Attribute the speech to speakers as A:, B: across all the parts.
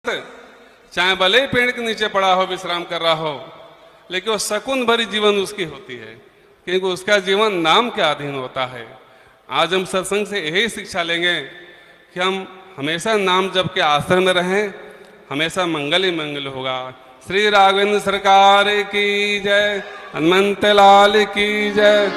A: चाहे भले ही पेड़ के नीचे पड़ा हो, विश्राम कर रहा हो, लेकिन वो सकून भरी जीवन उसकी होती है, क्योंकि उसका जीवन नाम के अधीन होता है। आज हम सत्संग से यही शिक्षा लेंगे कि हम हमेशा नाम जप के आश्रम में रहें, हमेशा मंगल ही मंगल होगा। श्री राघवेंद्र सरकार की जय, हनुमंत लाल की जय,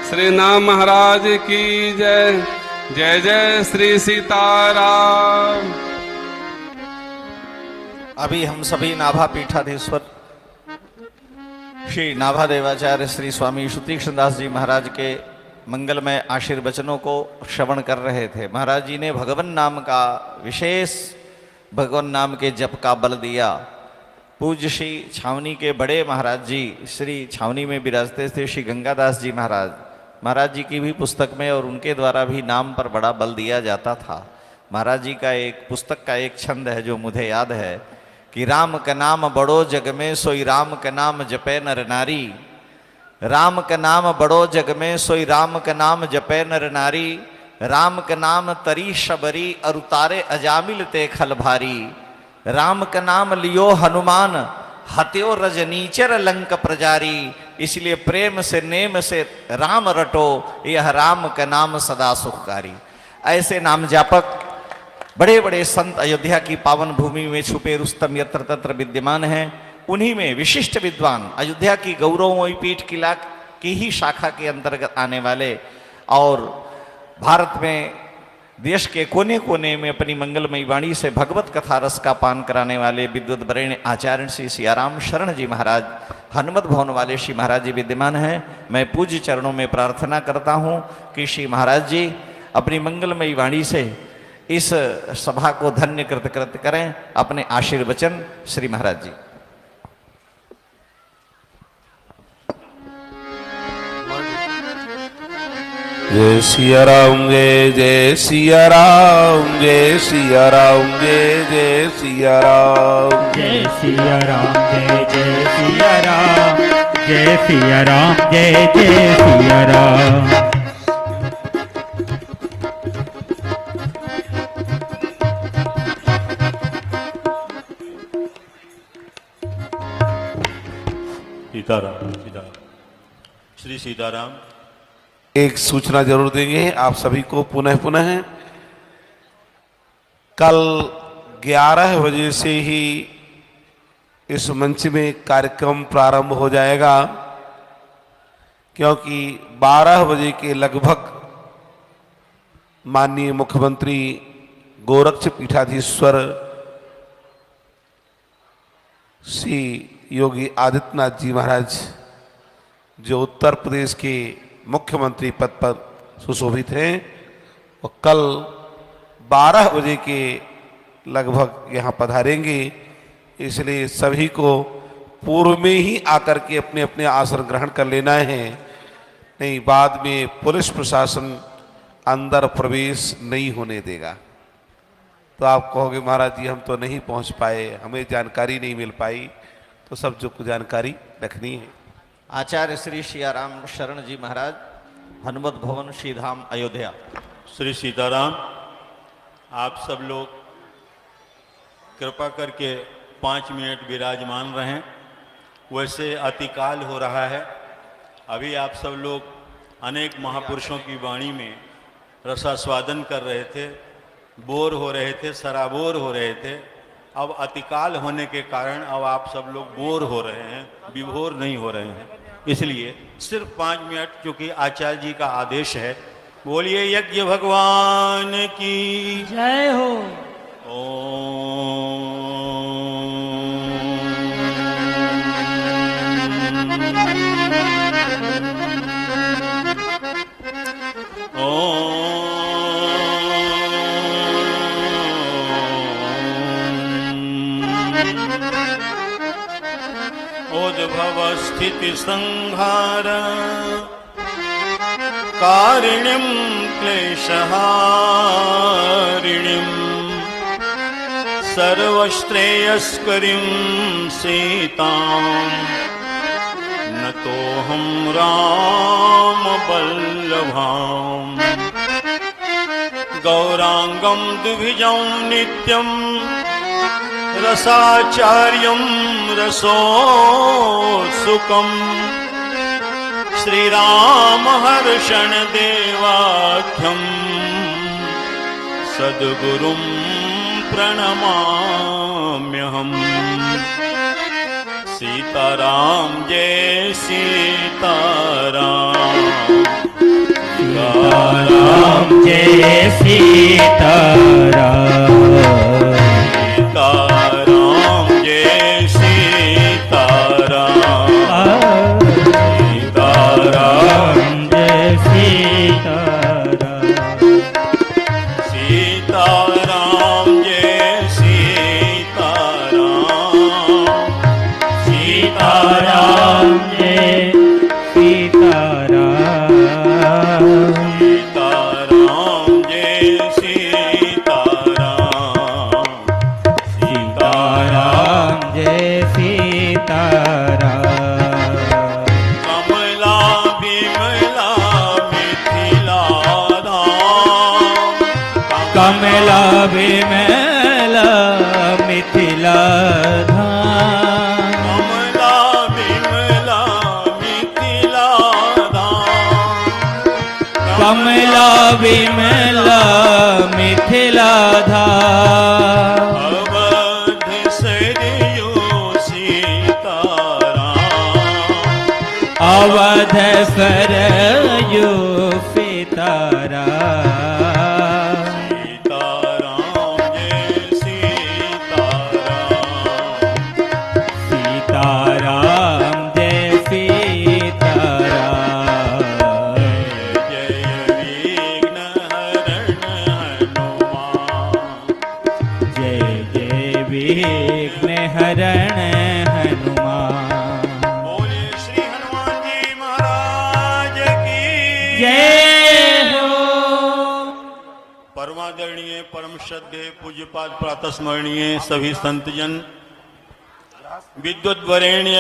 A: श्री नाम महाराज की जय। जय जय श्री सीताराम।
B: अभी हम सभी नाभा पीठाधीश्वर श्री नाभा देवाचार्य श्री स्वामी श्रुतीक्षणदास जी महाराज के मंगलमय आशीर्वचनों को श्रवण कर रहे थे। महाराज जी ने भगवान नाम का विशेष भगवान नाम के जप का बल दिया। पूज्य श्री छावनी के बड़े महाराज जी श्री छावनी में विराजते थे श्री गंगादास जी महाराज, महाराज जी की भी पुस्तक में और उनके द्वारा भी नाम पर बड़ा बल दिया जाता था। महाराज जी का एक पुस्तक का एक छंद है जो मुझे याद है कि राम का नाम बड़ो जग में सोई राम का नाम जपे नर नारी। राम का नाम बड़ो जग में सोई राम का नाम जपे नर नारी। राम का नाम तरी शबरी और उतारे अजामिल ते खल भारी। राम का नाम लियो हनुमान हत्यो रजनीचर लंक प्रजारी। इसलिए प्रेम से नेम से राम रटो, यह राम का नाम सदा सुखकारी। ऐसे नाम जापक बड़े बड़े संत अयोध्या की पावन भूमि में छुपे रुस्तम यत्र तत्र विद्यमान हैं। उन्हीं में विशिष्ट विद्वान अयोध्या की गौरवमयी पीठ किला की ही शाखा के अंतर्गत आने वाले और भारत में देश के कोने कोने में अपनी मंगलमयी वाणी से भगवत कथा रस का पान कराने वाले विद्वत वरेण्य आचार्य श्री सियाराम शरण जी महाराज, हनुमत भवन वाले श्री महाराज जी विद्यमान हैं। मैं पूज्य चरणों में प्रार्थना करता हूँ कि श्री महाराज जी अपनी मंगलमयी वाणी से इस सभा को धन्य कृत करें। अपने आशीर्वचन श्री महाराज जी।
C: जय सिया राम, जय जय सिया राम, जय सिया राम, जय जय सिया राम,
D: जय सिया राम, जय जय सिया राम, जय सिया राम, जय जय सिया राम।
E: सीताराम सीताराम श्री सीताराम।
C: एक सूचना जरूर देंगे आप सभी को पुनः पुनः। कल 11 बजे से ही इस मंच में कार्यक्रम प्रारंभ हो जाएगा, क्योंकि 12 बजे के लगभग माननीय मुख्यमंत्री गोरक्ष पीठाधीश्वर श्री योगी आदित्यनाथ जी महाराज, जो उत्तर प्रदेश के मुख्यमंत्री पद पर सुशोभित हैं, और कल 12 बजे के लगभग यहाँ पधारेंगे। इसलिए सभी को पूर्व में ही आकर के अपने अपने आसन ग्रहण कर लेना है, नहीं बाद में पुलिस प्रशासन अंदर प्रवेश नहीं होने देगा। तो आप कहोगे महाराज जी हम तो नहीं पहुँच पाए, हमें जानकारी नहीं मिल पाई, तो सब जो जानकारी रखनी है।
B: आचार्य श्री सियाराम शरण जी महाराज, हनुमत भवन श्री धाम अयोध्या।
E: श्री सीताराम। आप सब लोग कृपा करके 5 मिनट विराजमान रहें। वैसे अतिकाल हो रहा है। अभी आप सब लोग अनेक महापुरुषों की वाणी में रसास्वादन कर रहे थे, बोर हो रहे थे, सराबोर हो रहे थे। अब अतिकाल होने के कारण अब आप सब लोग बोर हो रहे हैं, विभोर नहीं हो रहे हैं। इसलिए सिर्फ 5 मिनट, चूंकि आचार्य जी का आदेश है। बोलिए यज्ञ भगवान की
D: जय हो।
E: उद्भव स्थिति संहार कारिणीं क्लेशहारिणीं सर्वश्रेयस्करीं सीतां नतोऽहं रामवल्लभां। गौरांगं द्विभुजं नित्यं रसाचार्यं रसोत्सुकम् श्रीरामहर्षण देवाख्यं सद्गुरुं प्रणमाम्यहम्। सीताराम जय सीताराम,
D: सीताराम जय सीताराम,
E: सीताराम जय सीताराम,
D: सीताराम जय सीताराम,
E: सीताराम जय सीताराम,
D: सीताराम जय सीताराम,
E: सीताराम जय सीताराम,
D: सीताराम जय सीताराम।
E: कमला विमला मिथिला धाम,
D: कमला विमला मिथिला धाम,
E: कमला विमला मिथिला धाम,
D: कमला विमला मिथिला धाम,
E: अवध सरयू सीताराम,
D: अवध सरयू सीताराम,
E: सीताराम जय सीताराम,
D: सीताराम जय सीताराम,
E: जय विघ्न हरण हनुमान,
D: जय जय विघ्न हरण हनुमान।
E: बोले श्री हनुमान जी महाराज की
D: जय हो।
E: परमादरणीय परम श्रद्धेय पूज्यपाद प्रातः स्मरणीय सभी संतजन, विद्वत वरेण्य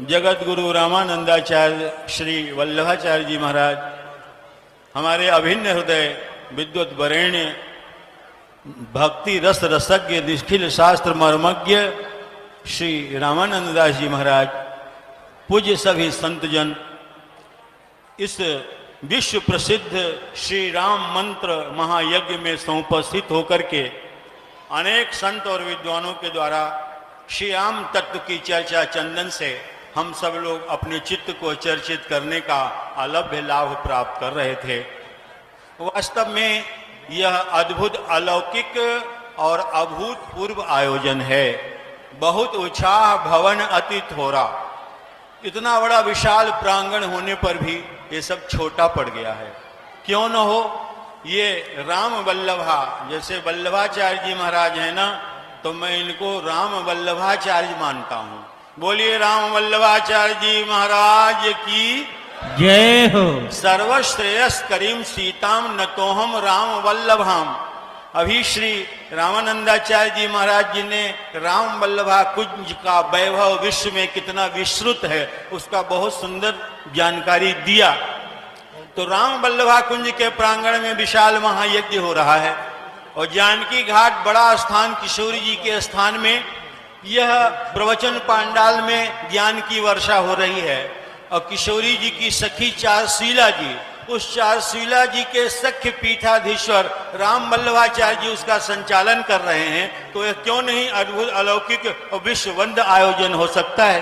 E: जगत गुरु रामानंदाचार्य श्री वल्लभाचार्य जी महाराज, हमारे अभिन्न हृदय विद्वत वरेण्य भक्ति रस रसज्ञ निखिल शास्त्र मर्मज्ञ श्री रामानंद दास जी महाराज, पूज्य सभी संतजन, इस विश्व प्रसिद्ध श्री राम मंत्र महायज्ञ में समुपस्थित होकर के अनेक संत और विद्वानों के द्वारा श्री राम तत्व की चर्चा चंदन से हम सब लोग अपने चित्त को चर्चित करने का अलभ्य लाभ प्राप्त कर रहे थे। वास्तव में यह अद्भुत अलौकिक और अभूतपूर्व आयोजन है। बहुत उत्साह भवन अति थोड़ा, इतना बड़ा विशाल प्रांगण होने पर भी ये सब छोटा पड़ गया है। क्यों न हो, ये राम वल्लभा, जैसे वल्लभाचार्य जी महाराज है ना, तो मैं इनको राम वल्लभाचार्य मानता हूँ। बोलिए राम वल्लभाचार्य जी महाराज की
D: जय हो।
E: सर्वश्रेयस करीम सीताम नतोहम राम वल्लभाम। अभी श्री रामानंदाचार्य जी महाराज जी ने राम वल्लभा कुंज का वैभव विश्व में कितना विस्तृत है उसका बहुत सुंदर जानकारी दिया। तो राम वल्लभा कुंज के प्रांगण में विशाल महायज्ञ हो रहा है और जानकी घाट बड़ा स्थान किशोरी जी के स्थान में यह प्रवचन पांडाल में ज्ञान की वर्षा हो रही है और किशोरी जी की सखी चारशीला जी, उस चारशीला जी के सख्य पीठाधीश्वर राम वल्लभाचार्य जी उसका संचालन कर रहे हैं। तो यह क्यों नहीं अद्भुत अलौकिक और विश्ववंद आयोजन हो सकता है।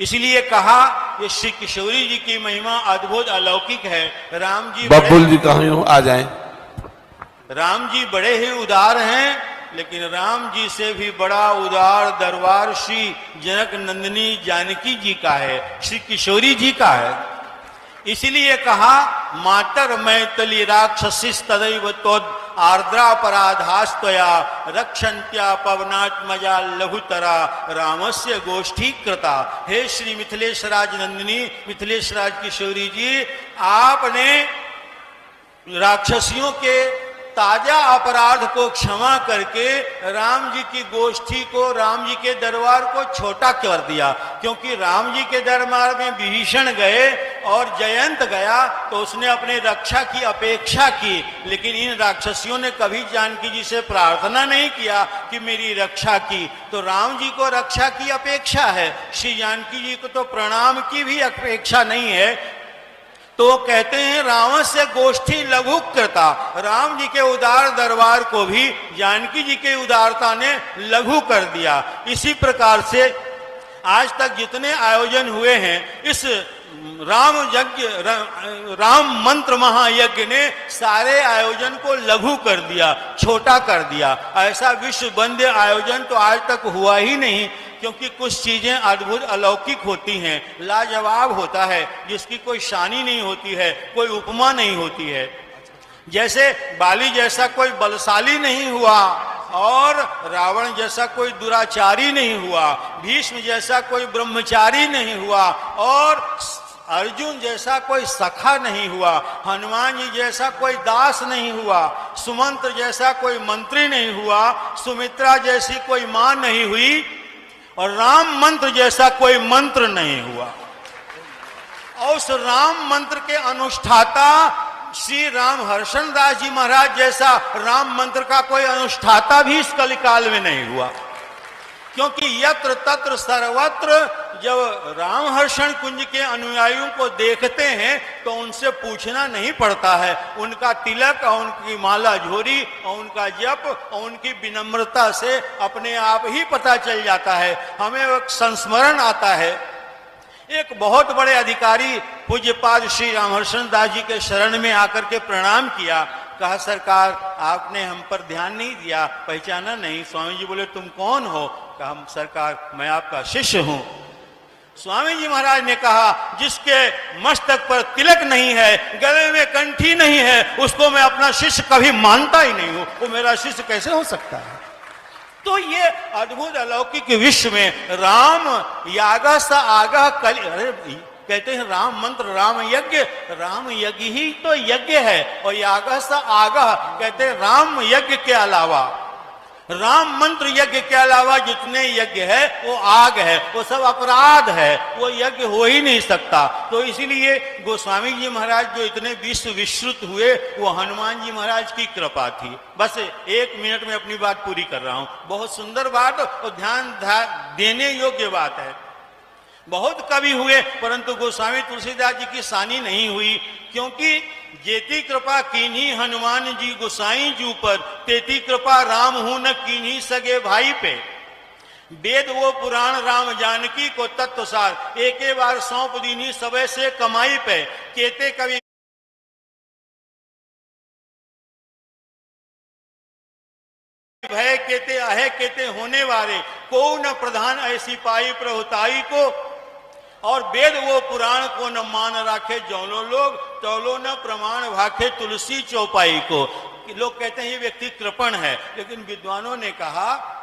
E: इसलिए कहा ये श्री किशोरी जी की महिमा अद्भुत अलौकिक है। राम जी
C: बब्बुल जी कहाँ हो, आ जाएं।
E: राम जी बड़े ही उदार हैं, लेकिन राम जी से भी बड़ा उदार दरबार श्री जनक नंदिनी जानकी जी का है, श्री किशोरी जी का है। इसलिए कहा मातर मैतली राक्षसी तदैव तोद आर्द्रापराधास्तया रक्षन्त्या पवनात्मजा लघुतरा रामस्य गोष्ठी कृता। हे श्री मिथिलेश राज नंदिनी, मिथिलेश राज किशोरी जी, आपने राक्षसियों के ताजा अपराध को क्षमा करके राम जी की गोष्ठी को, राम जी के दरबार को छोटा कर दिया। क्योंकि राम जी के दरबार में विभीषण गए और जयंत गया तो उसने अपने रक्षा की अपेक्षा की, लेकिन इन राक्षसियों ने कभी जानकी जी से प्रार्थना नहीं किया कि मेरी रक्षा की। तो राम जी को रक्षा की अपेक्षा है, श्री जानकी जी को तो प्रणाम की भी अपेक्षा नहीं है। तो वो कहते हैं रावण से गोष्ठी लघु कृता, राम जी के उदार दरबार को भी जानकी जी के उदारता ने लघु कर दिया। इसी प्रकार से आज तक जितने आयोजन हुए हैं इस राम मंत्र महायज्ञ ने सारे आयोजन को लघु कर दिया, छोटा कर दिया। ऐसा विश्व वंद्य आयोजन तो आज तक हुआ ही नहीं, क्योंकि कुछ चीजें अद्भुत अलौकिक होती हैं, लाजवाब होता है, जिसकी कोई शानी नहीं होती है, कोई उपमा नहीं होती है। जैसे बाली जैसा कोई बलशाली नहीं हुआ, और रावण जैसा कोई दुराचारी नहीं हुआ, भीष्म जैसा कोई ब्रह्मचारी नहीं हुआ, और अर्जुन जैसा कोई सखा नहीं हुआ, हनुमान जी जैसा कोई दास नहीं हुआ, सुमंत्र जैसा कोई मंत्री नहीं हुआ, सुमित्रा जैसी कोई मां नहीं हुई, और राम मंत्र जैसा कोई मंत्र नहीं हुआ। और उस राम मंत्र के अनुष्ठाता श्री राम हर्षण दास जी महाराज जैसा राम मंत्र का कोई अनुष्ठाता भी इस कलिकाल में नहीं हुआ। क्योंकि यत्र तत्र सर्वत्र जब राम हर्षण कुंज के अनुयायियों को देखते हैं तो उनसे पूछना नहीं पड़ता है, उनका तिलक और उनकी माला झोरी और उनका जप और उनकी विनम्रता से अपने आप ही पता चल जाता है। हमें एक संस्मरण आता है, एक बहुत बड़े अधिकारी पूज्यपाद श्री रामहर्षण दास जी के शरण में आकर के प्रणाम किया। कहा सरकार आपने हम पर ध्यान नहीं दिया, पहचाना नहीं। स्वामी जी बोले तुम कौन हो? कहा सरकार मैं आपका शिष्य हूं। स्वामी जी महाराज ने कहा जिसके मस्तक पर तिलक नहीं है, गले में कंठी नहीं है, उसको मैं अपना शिष्य कभी मानता ही नहीं हूं। वो मेरा शिष्य कैसे हो सकता है? तो ये अद्भुत अलौकिक विश्व में राम यागा सा आगा कल, अरे कहते हैं राम मंत्र राम यज्ञ ही तो यज्ञ है, और यागा सा आगा कहते हैं राम यज्ञ के अलावा, राम मंत्र यज्ञ के अलावा जितने यज्ञ है वो आग है, वो सब अपराध है, वो यज्ञ हो ही नहीं सकता। तो इसीलिए गोस्वामी जी महाराज जो इतने विश्व विश्रुत हुए वो हनुमान जी महाराज की कृपा थी। बस 1 मिनट में अपनी बात पूरी कर रहा हूं। बहुत सुंदर बात और ध्यान देने योग्य बात है। बहुत कवि हुए परंतु गोस्वामी तुलसीदास जी की सानी नहीं हुई, क्योंकि जेती कृपा कीन्ही हनुमान जी गोसाई जू पर, तेती कृपा राम हूं न कीन्ही सगे भाई पे। वेद वो पुराण राम जानकी को तत्व सार, एके बार सौंप दीनी सबे से कमाई पे। केते कवि भय केते अहे केते होने वाले, को न प्रधान ऐसी पाई प्रभुताई को। और वेद वो पुराण को न मान राखे जौलो लोग, तौलो न प्रमाण भाखे तुलसी चौपाई को। लोग कहते हैं ये व्यक्ति कृपण है, लेकिन विद्वानों ने कहा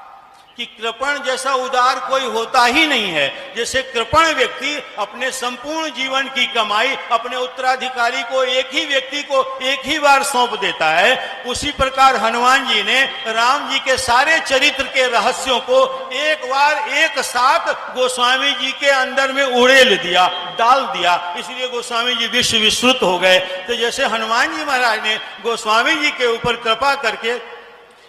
E: कि कृपण जैसा उदार कोई होता ही नहीं है। जैसे कृपण व्यक्ति अपने संपूर्ण जीवन की कमाई अपने उत्तराधिकारी को, एक ही व्यक्ति को एक ही बार सौंप देता है, उसी प्रकार हनुमान जी ने राम जी के सारे चरित्र के रहस्यों को एक बार एक साथ गोस्वामी जी के अंदर में उड़ेल दिया, डाल दिया। इसलिए गोस्वामी जी विश्व विश्रुत हो गए। तो जैसे हनुमान जी महाराज ने गोस्वामी जी के ऊपर कृपा करके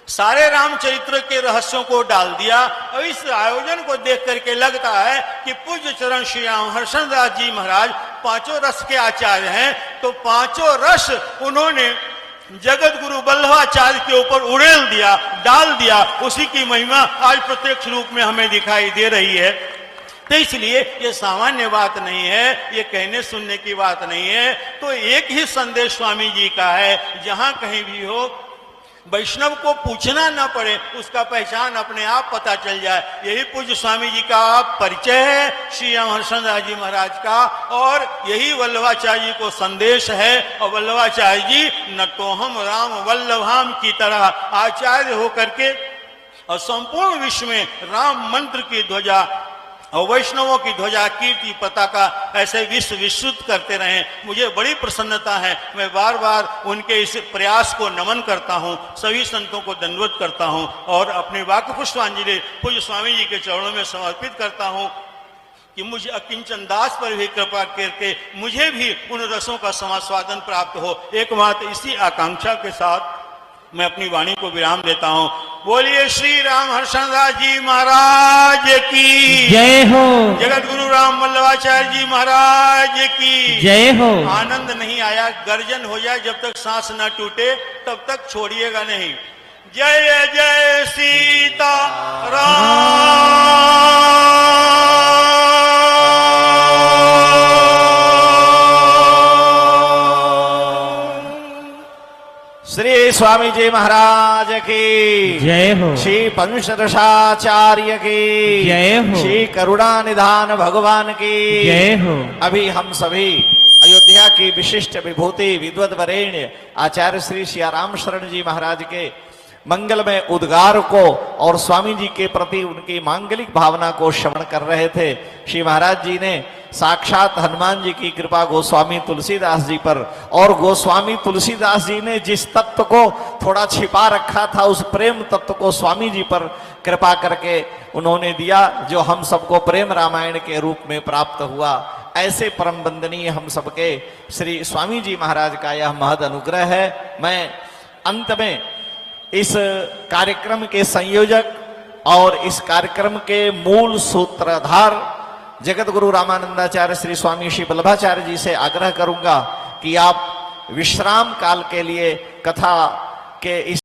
E: सारे रामचरित्र के रहस्यों को डाल दिया, और इस आयोजन को देख करके लगता है कि पूज्य चरण श्री राम हर्षण दास जी महाराज 5 रस के आचार्य हैं। तो 5 रस उन्होंने जगत गुरु वल्लभाचार्य के ऊपर उड़ेल दिया, डाल दिया। उसी की महिमा आज प्रत्यक्ष रूप में हमें दिखाई दे रही है। तो इसलिए ये सामान्य बात नहीं है, ये कहने सुनने की बात नहीं है। तो एक ही संदेश स्वामी जी का है, जहां कहीं भी हो वैष्णव को पूछना न पड़े, उसका पहचान अपने आप पता चल जाए। यही पूज्य स्वामी जी का परिचय है श्री राम हर्षण दास जी महाराज का, और यही वल्लभाचार्य जी को संदेश है। और वल्लभाचार्य जी न तो हम राम वल्लभाम की तरह आचार्य होकर के और संपूर्ण विश्व में राम मंत्र की ध्वजा और वैष्णवों की ध्वजा कीर्ति पताका ऐसे विश्व विश्रुत करते रहें। मुझे बड़ी प्रसन्नता है। मैं बार बार उनके इस प्रयास को नमन करता हूं, सभी संतों को दंडवत करता हूं और अपनी वाक्य पुष्पांजलि पूज्य स्वामी जी के चरणों में समर्पित करता हूं कि मुझे अकिंचन दास पर भी कृपा करके मुझे भी उन रसों का समास्वादन प्राप्त हो। एकमात्र इसी आकांक्षा के साथ मैं अपनी वाणी को विराम देता हूं। बोलिए श्री राम हर्षदास जी महाराज की
D: जय हो,
E: जगत गुरु राम वल्लभाचार्य जी महाराज की
D: जय हो।
E: आनंद नहीं आया, गर्जन हो जाए, जब तक सांस ना टूटे तब तक छोड़िएगा नहीं। जय जय सीता
B: श्री स्वामी जी महाराज की
D: जय हो,
B: श्री पंचदशाचार्य की
D: जय हो,
B: श्री करुणा निधान भगवान की
D: जय हो।
B: अभी हम सभी अयोध्या की विशिष्ट विभूति विद्वत वरेण्य आचार्य श्री सियाराम शरण जी महाराज के मंगलमय उद्गार को और स्वामी जी के प्रति उनकी मांगलिक भावना को श्रवण कर रहे थे। श्री महाराज जी ने साक्षात हनुमान जी की कृपा गोस्वामी तुलसीदास जी पर, और गोस्वामी तुलसीदास जी ने जिस तत्व को थोड़ा छिपा रखा था उस प्रेम तत्व को स्वामी जी पर कृपा करके उन्होंने दिया, जो हम सबको प्रेम रामायण के रूप में प्राप्त हुआ। ऐसे परम वंदनीय हम सबके श्री स्वामी जी महाराज का यह महद अनुग्रह है। मैं अंत में इस कार्यक्रम के संयोजक और इस कार्यक्रम के मूल सूत्रधार जगत गुरु रामानंदाचार्य श्री स्वामी श्री वल्लभाचार्य जी से आग्रह करूंगा कि आप विश्राम काल के लिए कथा के इस